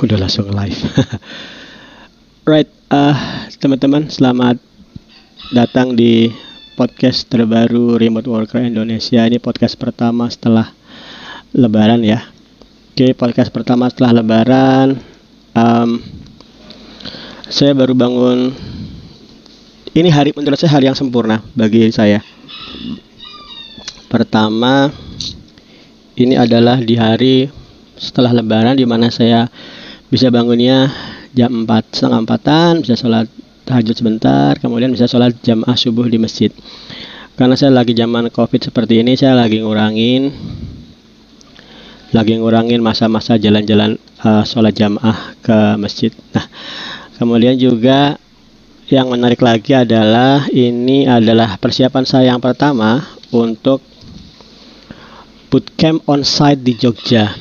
Udah langsung live. Right, teman-teman, selamat datang di podcast terbaru Remote Worker Indonesia. Ini podcast pertama setelah Lebaran ya. Oke, podcast pertama setelah Lebaran. Saya baru bangun. Ini hari, menurut saya hari yang sempurna bagi saya. Pertama, ini adalah di hari setelah Lebaran, di mana saya bisa bangunnya jam 4, setengah 4-an, bisa sholat tahajud sebentar, kemudian bisa sholat jamaah subuh di masjid. Karena saya lagi zaman COVID seperti ini, saya lagi ngurangin masa-masa jalan-jalan sholat jamaah ke masjid. Nah, kemudian juga yang menarik lagi adalah ini adalah persiapan saya yang pertama untuk bootcamp onsite di Jogja.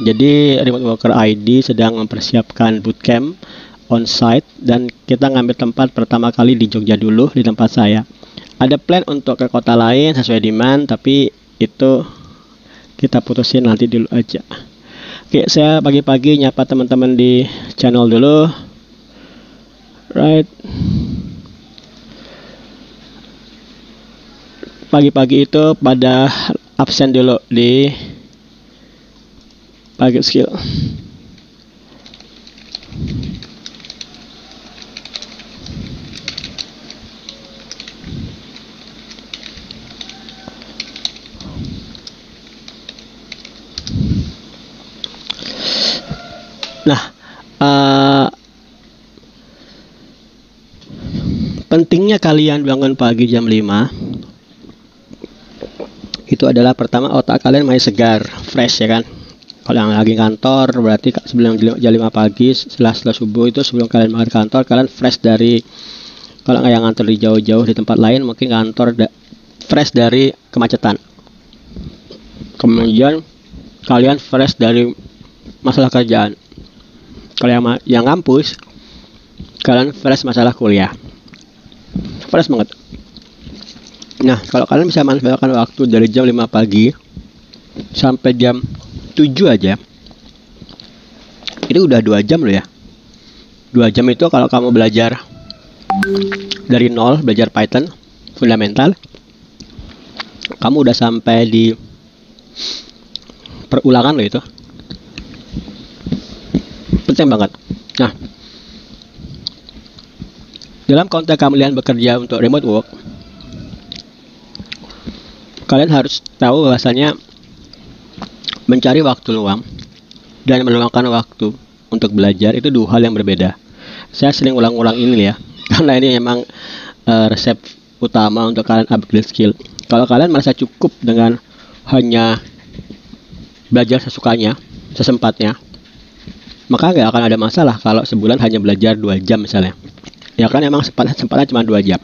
Jadi Remote Worker ID sedang mempersiapkan bootcamp onsite dan kita ngambil tempat pertama kali di Jogja dulu, di tempat saya. Ada plan untuk ke kota lain sesuai demand, tapi itu kita putusin nanti dulu aja. Oke, saya pagi-pagi nyapa teman-teman di channel dulu. Right. Pagi-pagi itu pada absen dulu di target skill. Nah, pentingnya kalian bangun pagi jam 5 itu adalah pertama, otak kalian masih segar, fresh ya kan. Kalau yang lagi kantor berarti sebelum jam 5 pagi, setelah subuh itu sebelum kalian berangkat kantor, kalian fresh dari, kalau nggak yang ngantor di jauh-jauh di tempat lain, mungkin kantor fresh dari kemacetan. Kemudian kalian fresh dari masalah kerjaan. Kalau yang kampus, kalian fresh masalah kuliah. Fresh banget. Nah, kalau kalian bisa manfaatkan waktu dari jam 5 pagi sampai jam 7 aja, itu udah 2 jam loh ya. 2 jam itu kalau kamu belajar dari nol, belajar Python fundamental, kamu udah sampai di perulangan loh itu. Penting banget. Nah, dalam konteks kalian bekerja untuk remote work, kalian harus tahu bahwasanya mencari waktu luang dan meluangkan waktu untuk belajar itu dua hal yang berbeda. Saya sering ulang-ulang ini ya, karena ini memang resep utama untuk kalian upgrade skill. Kalau kalian merasa cukup dengan hanya belajar sesukanya, sesempatnya, maka nggak akan ada masalah kalau sebulan hanya belajar 2 jam misalnya. Ya kan emang sempatnya cuma 2 jam.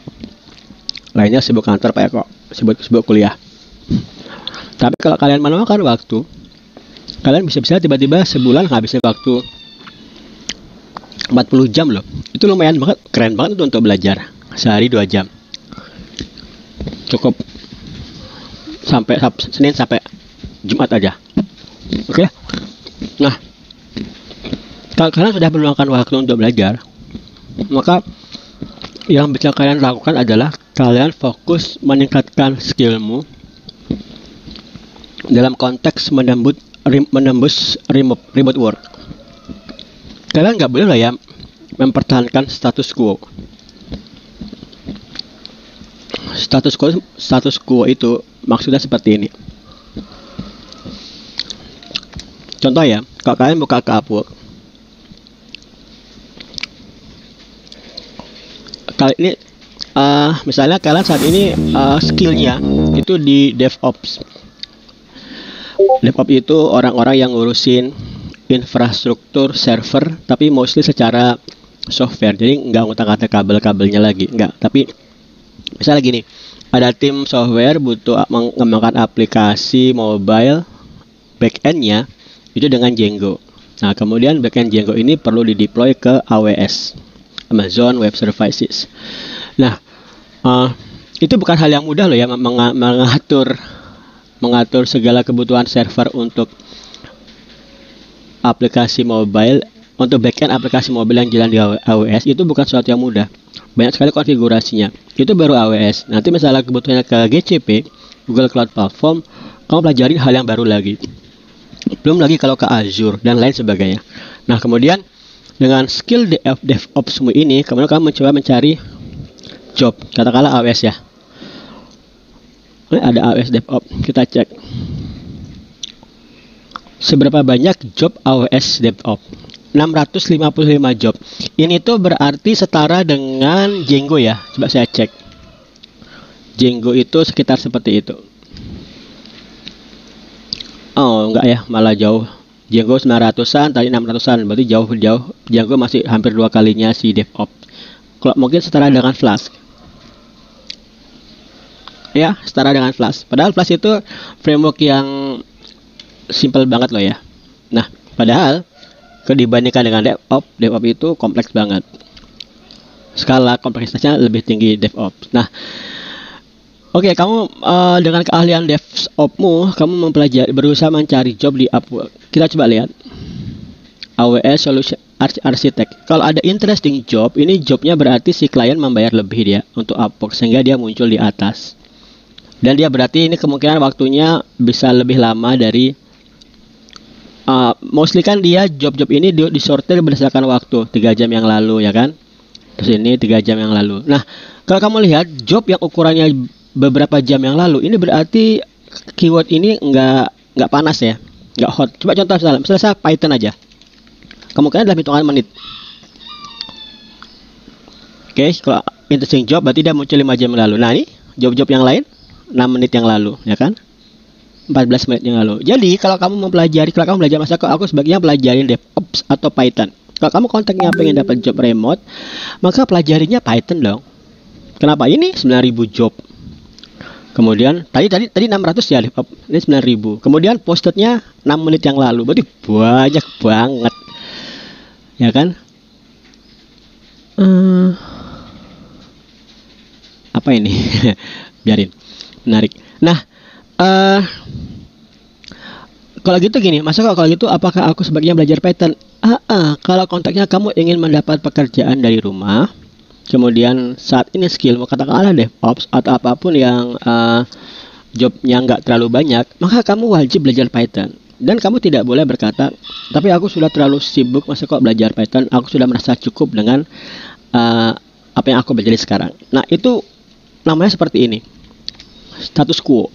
Lainnya sibuk kantor Pak kok, sibuk kuliah. Tapi kalau kalian meluangkan waktu, kalian bisa tiba-tiba sebulan ngabisin waktu 40 jam loh. Itu lumayan banget, keren banget itu untuk belajar. Sehari 2 jam. Cukup sampai Senin sampai Jumat aja. Oke? Nah, kalau kalian sudah meluangkan waktu untuk belajar, maka yang bisa kalian lakukan adalah kalian fokus meningkatkan skillmu dalam konteks menembus remote work. Kalian nggak boleh lah ya mempertahankan status quo. Status quo itu maksudnya seperti ini. Contoh ya, kalau kalian buka ke Upwork, kali ini misalnya kalian saat ini skillnya itu di DevOps. DevOps itu orang-orang yang ngurusin infrastruktur server, tapi mostly secara software. Jadi nggak ngutang-ngatik kabel-kabelnya lagi, nggak. Tapi misalnya gini, ada tim software butuh mengembangkan aplikasi mobile, backend-nya itu dengan Django. Nah, kemudian backend Django ini perlu dideploy ke AWS, Amazon Web Services. Nah, itu bukan hal yang mudah loh ya, mengatur segala kebutuhan server untuk aplikasi mobile untuk backend aplikasi mobil yang jalan di AWS itu bukan sesuatu yang mudah. Banyak sekali konfigurasinya. Itu baru AWS. Nanti misalnya kebutuhannya ke GCP, Google Cloud Platform, kamu pelajari hal yang baru lagi. Belum lagi kalau ke Azure dan lain sebagainya. Nah, kemudian dengan skill DevOps ini, kemudian kamu mencoba mencari job, katakanlah AWS ya. Ini ada AWS DevOps, kita cek. Seberapa banyak job AWS DevOps? 655 job. Ini tuh berarti setara dengan Django ya. Coba saya cek. Django itu sekitar seperti itu. Oh, enggak ya, malah jauh. Django 900-an, tadi 600-an. Berarti jauh. Django masih hampir 2 kalinya si DevOps. Kalau mungkin setara dengan Flask. Ya, setara dengan Flask. Padahal Flask itu framework yang simple banget loh ya. Nah, padahal dibandingkan dengan DevOps itu kompleks banget. Skala kompleksitasnya lebih tinggi DevOps. Nah, oke, kamu dengan keahlian DevOps-mu, kamu mempelajari, berusaha mencari job di Upwork. Kita coba lihat. AWS Solution Architect. Kalau ada interesting job, ini jobnya berarti si klien membayar lebih dia untuk Upwork, sehingga dia muncul di atas. Dan dia berarti ini kemungkinan waktunya bisa lebih lama dari mostly kan dia job-job ini disortir berdasarkan waktu 3 jam yang lalu ya kan. Terus ini 3 jam yang lalu. Nah, kalau kamu lihat job yang ukurannya beberapa jam yang lalu, ini berarti keyword ini nggak panas ya, nggak hot. Coba contoh misalnya saya Python aja. Kemungkinan dalam hitungan menit. Oke, kalau interesting job berarti dia muncul 5 jam yang lalu. Nah, ini job-job yang lain 6 menit yang lalu ya kan. 14 menit yang lalu. Jadi kalau kamu belajar masa aku sebaiknya pelajarin DevOps atau Python. Kalau kamu kontaknya pengen dapat job remote, maka pelajarinya Python dong. Kenapa? Ini 9.000 job. Kemudian tadi 600 ya DevOps. Ini 9.000. Kemudian postednya 6 menit yang lalu. Berarti banyak banget. Ya kan? Apa ini? Biarin. Menarik. Nah, kalau gitu gini, kalau gitu apakah aku sebaiknya belajar Python? Kalau konteksnya kamu ingin mendapat pekerjaan dari rumah, kemudian saat ini skillmu katakanlah DevOps atau apapun yang jobnya nggak terlalu banyak, maka kamu wajib belajar Python. Dan kamu tidak boleh berkata, tapi aku sudah terlalu sibuk, masa kok belajar Python? Aku sudah merasa cukup dengan apa yang aku belajar sekarang. Nah, itu namanya seperti ini. Status quo.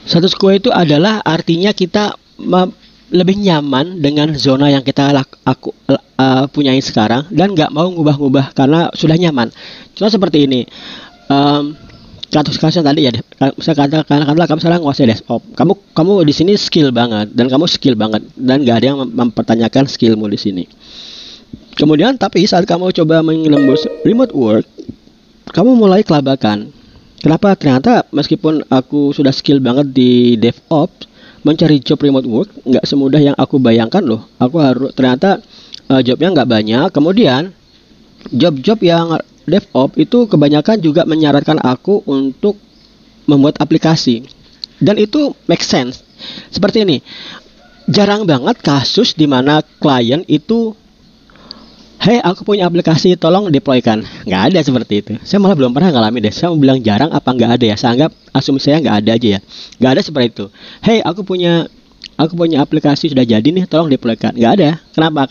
Status quo itu adalah artinya kita lebih nyaman dengan zona yang kita punyai sekarang dan nggak mau ngubah-ngubah karena sudah nyaman. Contoh seperti ini. Kasus tadi ya, misalnya katakanlah kamu sekarang nguasai DevOps. Kamu di sini skill banget dan nggak ada yang mempertanyakan skillmu di sini. Kemudian tapi saat kamu coba menembus remote work, kamu mulai kelabakan. Kenapa? Ternyata meskipun aku sudah skill banget di DevOps, mencari job remote work nggak semudah yang aku bayangkan loh. Ternyata jobnya nggak banyak. Kemudian job-job yang DevOps itu kebanyakan juga menyarankan aku untuk membuat aplikasi. Dan itu make sense. Seperti ini. Jarang banget kasus di mana klien itu, hey, aku punya aplikasi, tolong deploykan. Nggak ada seperti itu. Saya malah belum pernah ngalamin deh. Saya mau bilang jarang apa nggak ada ya. Saya anggap asumsi saya nggak ada aja ya. Nggak ada seperti itu. Hey, aku punya aplikasi sudah jadi nih, tolong deploykan. Nggak ada. Kenapa?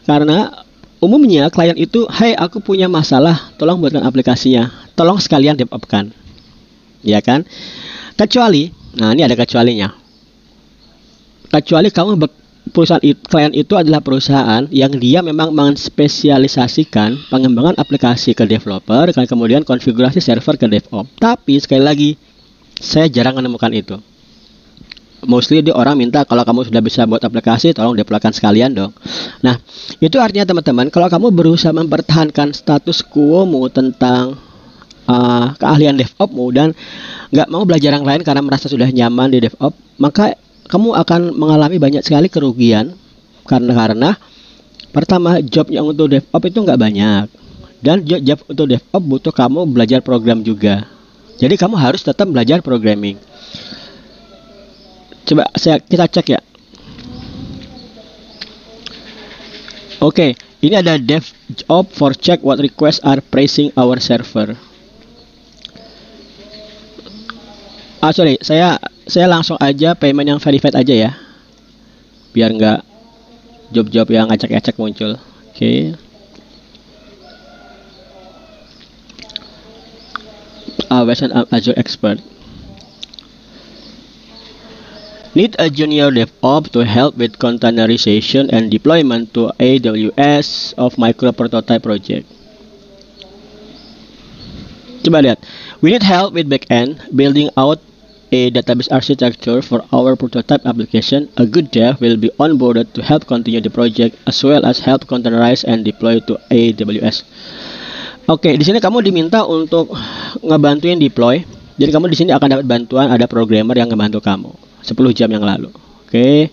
Karena umumnya klien itu, hey, aku punya masalah, tolong buatkan aplikasinya. Tolong sekalian developkan. Ya kan? Kecuali, nah ini ada kecualinya. Kecuali kamu klien itu adalah perusahaan yang dia memang menspesialisasikan pengembangan aplikasi ke developer dan kemudian konfigurasi server ke DevOps. Tapi sekali lagi, saya jarang menemukan itu. Mostly dia orang minta kalau kamu sudah bisa buat aplikasi, tolong deploykan sekalian dong. Nah, itu artinya teman-teman, kalau kamu berusaha mempertahankan status quo-mu tentang keahlian DevOps-mu dan nggak mau belajar yang lain karena merasa sudah nyaman di DevOps, maka kamu akan mengalami banyak sekali kerugian karena pertama, job yang untuk DevOps itu nggak banyak, dan job untuk DevOps butuh kamu belajar program juga. Jadi kamu harus tetap belajar programming. Coba kita cek ya. Oke, ini ada DevOps for check what requests are pressing our server. Sorry, saya langsung aja payment yang verified aja ya, biar nggak job-job yang ngacak-ngacak muncul. Oke. Version Azure Expert. Need a junior DevOps to help with containerization and deployment to AWS of micro prototype project. Coba lihat. We need help with backend, building out a database architecture for our prototype application. A good dev will be onboarded to help continue the project as well as help containerize and deploy to AWS. Oke, di sini kamu diminta untuk ngebantuin deploy. Jadi kamu di sini akan dapat bantuan, ada programmer yang ngebantu kamu 10 jam yang lalu. Oke.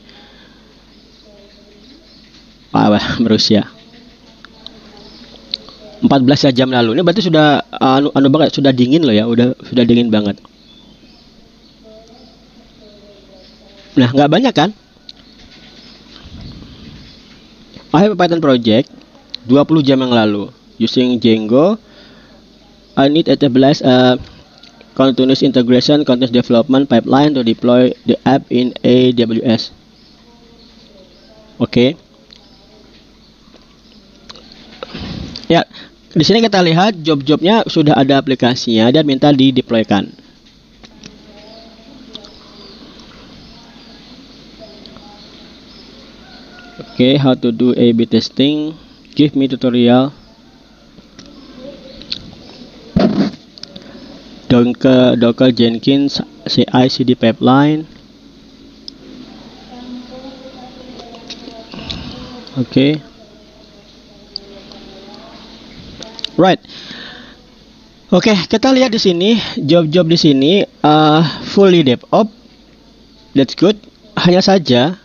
Wah, Rusia. 14 jam lalu. Ini berarti sudah anu banget, sudah dingin loh ya, sudah dingin banget. Nah, nggak banyak kan? I have a Python project 20 jam yang lalu using Django. I need to establish a continuous integration, continuous development pipeline to deploy the app in AWS. Oke. Ya, di sini kita lihat job-jobnya sudah ada aplikasinya dan minta di-deploykan. Oke, how to do A/B testing? Give me tutorial. Docker Jenkins CI/CD pipeline. Oke. Right. Oke, kita lihat di sini job-job di sini fully DevOps. That's good. Hanya saja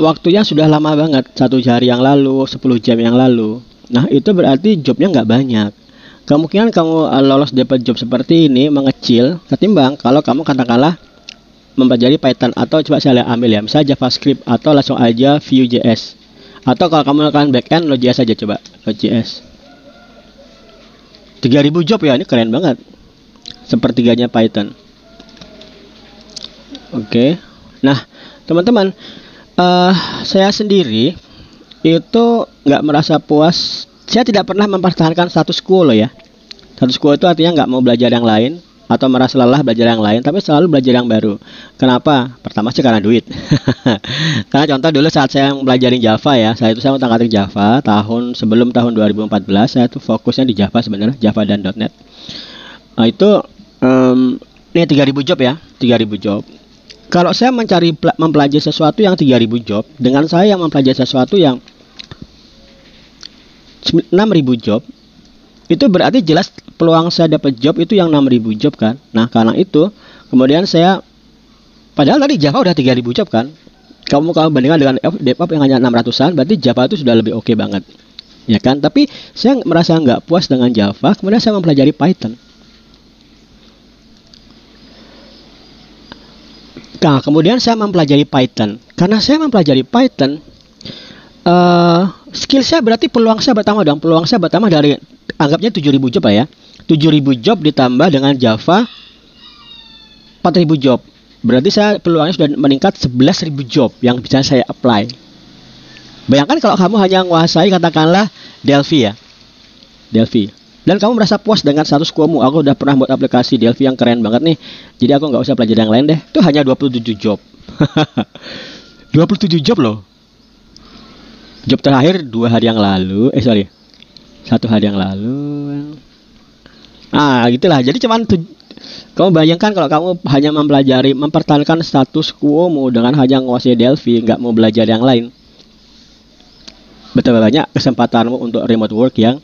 waktunya sudah lama banget, 1 hari yang lalu, 10 jam yang lalu. Nah, itu berarti jobnya nggak banyak. Kemungkinan kamu lolos dapat job seperti ini mengecil ketimbang kalau kamu katakanlah mempelajari Python atau coba saya ambil ya, misalnya JavaScript atau langsung aja Vue.js. Atau kalau kamu melakukan backend Node.js aja, coba Node.js. 3000 job ya, ini keren banget. Sepertiganya Python. Oke. Nah, teman-teman, saya sendiri itu nggak merasa puas. Saya tidak pernah mempertahankan status quo loh ya. Status quo itu artinya nggak mau belajar yang lain atau merasa lelah belajar yang lain, tapi selalu belajar yang baru. Kenapa? Pertama sih karena duit. Karena contoh dulu saat saya belajarin Java ya, saya utak-atik Java sebelum tahun 2014, saya tuh fokusnya di Java sebenarnya, Java dan .NET. Nah, itu ini 3000 job ya, 3000 job. Kalau saya mempelajari sesuatu yang 3000 job dengan saya yang mempelajari sesuatu yang 6000 job, itu berarti jelas peluang saya dapat job itu yang 6000 job kan. Nah, karena itu kemudian saya, padahal tadi Java udah 3000 job kan. Kamu bandingkan dengan DevOps yang hanya 600-an, berarti Java itu sudah lebih oke banget. Ya kan? Tapi saya merasa nggak puas dengan Java, kemudian saya mempelajari Python. Nah, kemudian saya mempelajari Python. Karena saya mempelajari Python, skill saya berarti peluang saya bertambah dong. Peluang saya bertambah dari, anggapnya 7000 job lah ya. 7000 job ditambah dengan Java 4000 job. Berarti saya peluangnya sudah meningkat 11.000 job yang bisa saya apply. Bayangkan kalau kamu hanya menguasai katakanlah Delphi ya. Delphi. Dan kamu merasa puas dengan status quo-mu. Aku udah pernah buat aplikasi Delphi yang keren banget nih. Jadi aku nggak usah belajar yang lain deh. Itu hanya 27 job. 27 job loh. Job terakhir 2 hari yang lalu. 1 hari yang lalu. Gitulah. Jadi cuman kamu bayangkan kalau kamu hanya mempertahankan status quo-mu dengan hanya menguasai Delphi, nggak mau belajar yang lain. Betapa banyak kesempatanmu untuk remote work yang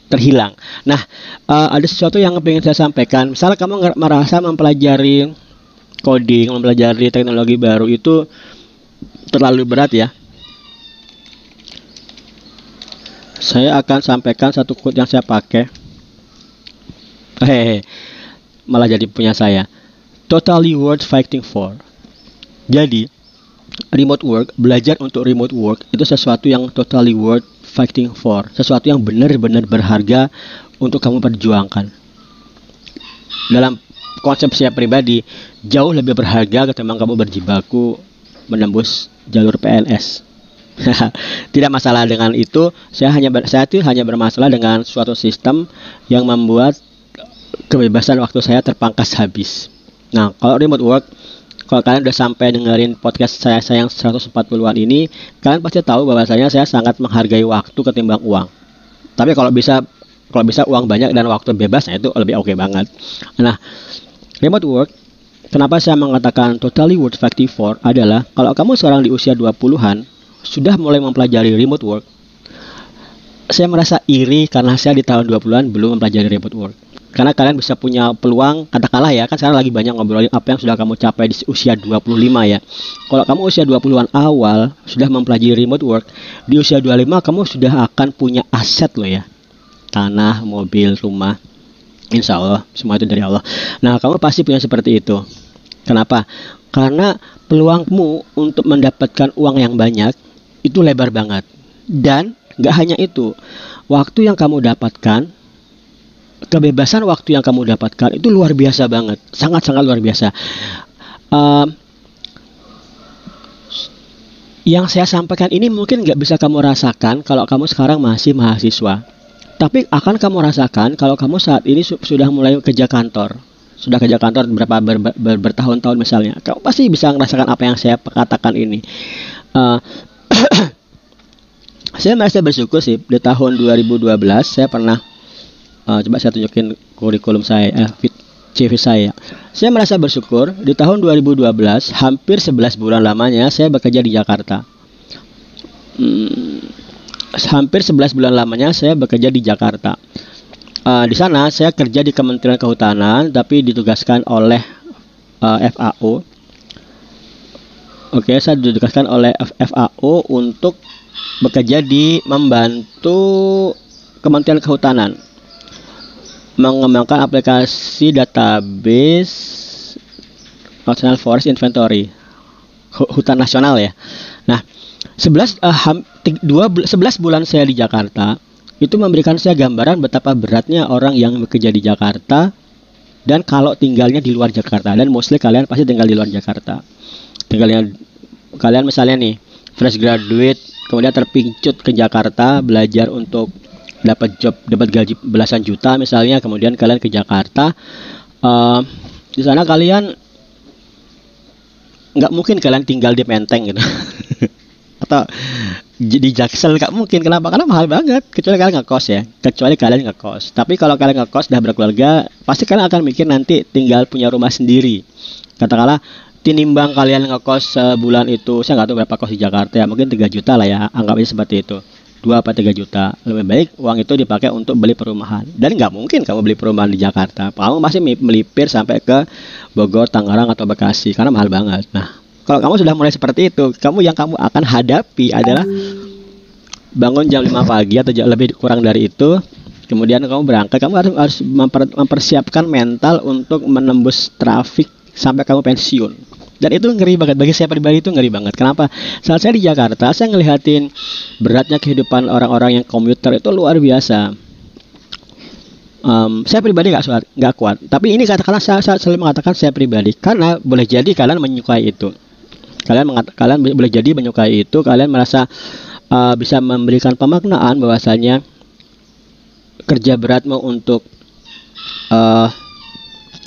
terhilang. Nah, ada sesuatu yang ingin saya sampaikan. Misalnya kamu merasa mempelajari coding, mempelajari teknologi baru itu terlalu berat ya. Saya akan sampaikan satu quote yang saya pakai. Malah jadi punya saya. Totally worth fighting for. Jadi, remote work, belajar untuk remote work itu sesuatu yang totally worth fighting for, sesuatu yang benar-benar berharga untuk kamu perjuangkan. Dalam konsep saya pribadi, jauh lebih berharga ketimbang kamu berjibaku menembus jalur PNS. Tidak masalah dengan itu, saya hanya bermasalah dengan suatu sistem yang membuat kebebasan waktu saya terpangkas habis. Nah, kalau remote work, kalau kalian udah sampai dengerin podcast saya yang 140-an ini, kalian pasti tahu bahwasanya saya sangat menghargai waktu ketimbang uang. Tapi kalau bisa uang banyak dan waktu bebas, nah itu lebih oke banget. Nah, remote work, kenapa saya mengatakan totally worth fighting for adalah kalau kamu sekarang di usia 20-an sudah mulai mempelajari remote work, saya merasa iri karena saya di tahun 20-an belum mempelajari remote work. Karena kalian bisa punya peluang, katakanlah ya, kan sekarang lagi banyak ngobrolin apa yang sudah kamu capai di usia 25 ya. Kalau kamu usia 20-an awal sudah mempelajari remote work, di usia 25 kamu sudah akan punya aset loh ya. Tanah, mobil, rumah. Insya Allah, semua itu dari Allah. Nah, kamu pasti punya seperti itu. Kenapa? Karena peluangmu untuk mendapatkan uang yang banyak itu lebar banget. Dan gak hanya itu, waktu yang kamu dapatkan, kebebasan waktu yang kamu dapatkan itu luar biasa banget, sangat-sangat luar biasa. Yang saya sampaikan ini mungkin nggak bisa kamu rasakan kalau kamu sekarang masih mahasiswa, tapi akan kamu rasakan kalau kamu saat ini sudah mulai kerja kantor, bertahun-tahun misalnya. Kamu pasti bisa merasakan apa yang saya katakan ini. Saya merasa bersyukur sih, di tahun 2012 saya pernah coba saya tunjukin kurikulum saya, CV saya. Saya merasa bersyukur di tahun 2012 hampir 11 bulan lamanya saya bekerja di Jakarta. Hampir 11 bulan lamanya saya bekerja di Jakarta. Di sana saya kerja di Kementerian Kehutanan, tapi ditugaskan oleh FAO. Oke, saya ditugaskan oleh FAO untuk bekerja di membantu Kementerian Kehutanan mengembangkan aplikasi database National Forest Inventory, hutan nasional ya. Nah, 11 bulan saya di Jakarta itu memberikan saya gambaran betapa beratnya orang yang bekerja di Jakarta dan kalau tinggalnya di luar Jakarta. Dan mostly kalian pasti tinggal di luar Jakarta. Kalian misalnya nih fresh graduate, kemudian terpincut ke Jakarta belajar untuk dapat gaji belasan juta misalnya, kemudian kalian ke Jakarta. Di sana kalian nggak mungkin kalian tinggal di Menteng gitu atau di Jaksel, nggak mungkin. Kenapa? Karena mahal banget, kecuali kalian ngekos. Tapi kalau kalian ngekos dah berkeluarga, pasti kalian akan mikir nanti tinggal punya rumah sendiri. Katakanlah tinimbang kalian ngekos sebulan itu, saya nggak tahu berapa kos di Jakarta ya, mungkin 3 juta lah ya, anggap aja seperti itu, 2 apa 3 juta. Lebih baik uang itu dipakai untuk beli perumahan. Dan nggak mungkin kamu beli perumahan di Jakarta, kamu masih melipir sampai ke Bogor, Tangerang atau Bekasi karena mahal banget. Nah, kalau kamu sudah mulai seperti itu, yang kamu akan hadapi adalah bangun jam 5 pagi atau lebih kurang dari itu, kemudian kamu berangkat, kamu harus mempersiapkan mental untuk menembus trafik sampai kamu pensiun. Dan itu ngeri banget, bagi saya pribadi itu ngeri banget. Kenapa? Saat saya di Jakarta, saya ngelihatin beratnya kehidupan orang-orang yang komuter itu luar biasa. Saya pribadi nggak kuat. Tapi ini katakanlah saya selalu mengatakan saya pribadi, karena boleh jadi kalian menyukai itu. Kalian boleh jadi menyukai itu. Kalian merasa bisa memberikan pemaknaan bahwasanya kerja beratmu untuk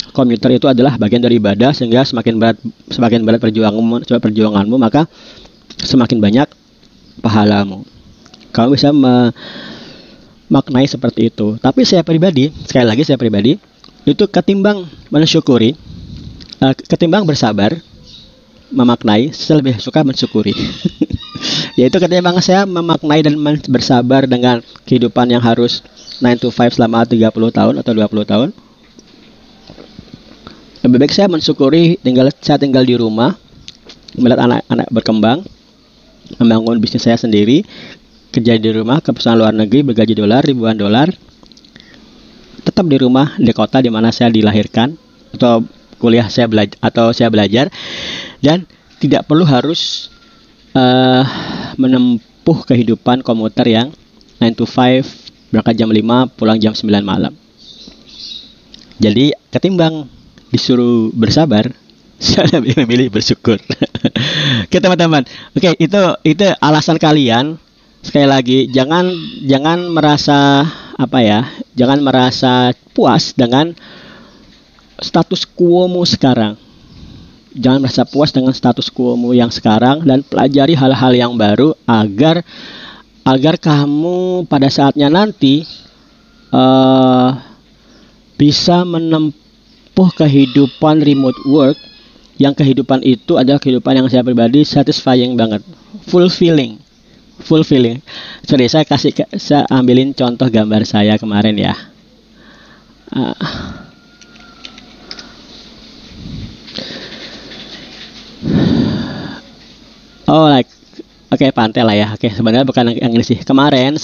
komuter itu adalah bagian dari ibadah, sehingga semakin berat perjuanganmu, maka semakin banyak pahalamu. Kamu bisa memaknai seperti itu. Tapi saya pribadi, sekali lagi saya pribadi, itu ketimbang mensyukuri, ketimbang bersabar memaknai, saya lebih suka mensyukuri. Yaitu ketimbang saya memaknai dan bersabar dengan kehidupan yang harus 9 to 5 selama 30 tahun atau 20 tahun. Lebih baik saya mensyukuri saya tinggal di rumah, melihat anak-anak berkembang, membangun bisnis saya sendiri, kerja di rumah ke perusahaan luar negeri, bergaji ribuan dolar, tetap di rumah di kota di mana saya dilahirkan atau saya belajar, dan tidak perlu harus eh menempuh kehidupan komuter yang 9 to 5, berangkat jam 5, pulang jam 9 malam. Jadi ketimbang disuruh bersabar, saya lebih memilih bersyukur. Oke teman-teman, oke itu alasan kalian. Sekali lagi, jangan merasa jangan merasa puas dengan status quo-mu sekarang. Jangan merasa puas dengan status quo-mu yang sekarang, dan pelajari hal-hal yang baru agar kamu pada saatnya nanti bisa menempuh kehidupan remote work, yang kehidupan itu adalah kehidupan yang saya pribadi satisfying banget, fulfilling. Sorry, saya ambilin contoh gambar saya kemarin ya. Oke, pantai lah ya. Oke, sebenarnya bukan yang ini sih. Kemarin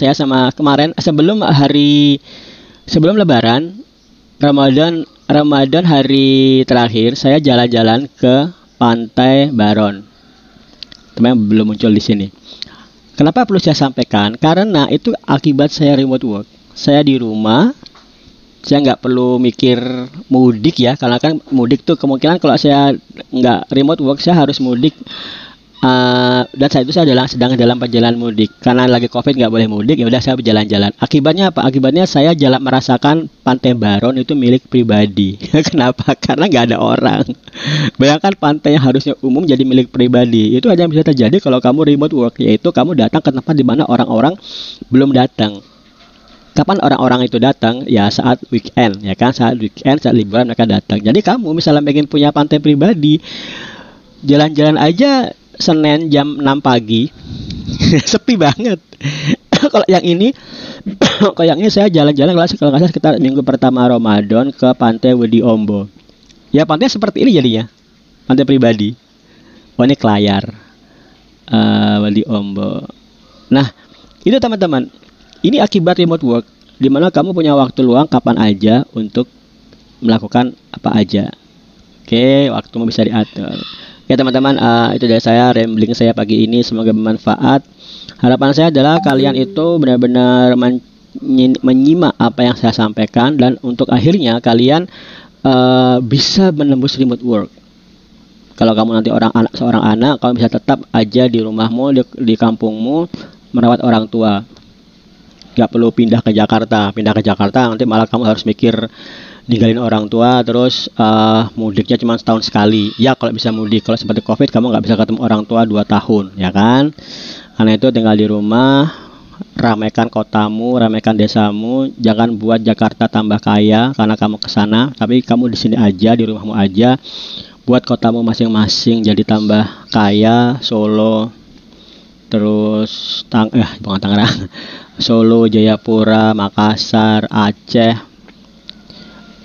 sebelum Lebaran, Ramadan hari terakhir, saya jalan-jalan ke Pantai Baron. Teman belum muncul di sini. Kenapa perlu saya sampaikan? Karena itu akibat saya remote work. Saya di rumah, saya nggak perlu mikir mudik ya. Karena kan mudik tuh kemungkinan kalau saya nggak remote work, saya harus mudik. Dan saat itu saya sedang dalam perjalanan mudik. Karena lagi COVID nggak boleh mudik, ya udah saya berjalan-jalan. Akibatnya apa? Akibatnya saya merasakan Pantai Baron itu milik pribadi. Kenapa? Karena nggak ada orang. Bayangkan pantai yang harusnya umum jadi milik pribadi. Itu hanya bisa terjadi kalau kamu remote work, yaitu kamu datang ke tempat di mana orang-orang belum datang. Kapan orang-orang itu datang? Ya saat weekend, ya kan? Saat weekend, saat liburan mereka datang. Jadi kamu misalnya pengen punya pantai pribadi, jalan-jalan aja Senin jam 6 pagi sepi banget. Kalau yang ini saya jalan-jalan kalau nggak salah sekitar minggu pertama Ramadan ke Pantai Wedi Ombo. Ya pantai seperti ini jadinya, pantai pribadi. Oh ini Kelayar, Wedi Ombo. Nah itu teman-teman, ini akibat remote work, dimana kamu punya waktu luang kapan aja untuk melakukan apa aja. Oke, waktumu bisa diatur. Ya teman-teman, itu dari saya, rambling saya pagi ini, semoga bermanfaat. Harapan saya adalah kalian itu benar-benar menyimak apa yang saya sampaikan, dan untuk akhirnya kalian bisa menembus remote work. Kalau kamu nanti seorang anak, kamu bisa tetap aja di rumahmu, di kampungmu merawat orang tua. Gak perlu pindah ke Jakarta nanti malah kamu harus mikir ninggalin orang tua, terus mudiknya cuma setahun sekali. Ya kalau bisa mudik, kalau seperti COVID kamu nggak bisa ketemu orang tua 2 tahun, ya kan? Karena itu tinggal di rumah, ramaikan kotamu, ramaikan desamu. Jangan buat Jakarta tambah kaya karena kamu kesana, tapi kamu di sini aja, di rumahmu aja. Buat kotamu masing-masing jadi tambah kaya. Solo, terus bukan Tangerang, Solo, Jayapura, Makassar, Aceh,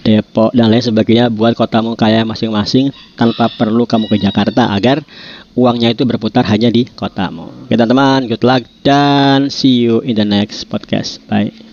Depok, dan lain sebagainya. Buat kotamu kaya masing-masing tanpa perlu kamu ke Jakarta agar uangnya itu berputar hanya di kotamu. Oke teman-teman, good luck dan see you in the next podcast. Bye.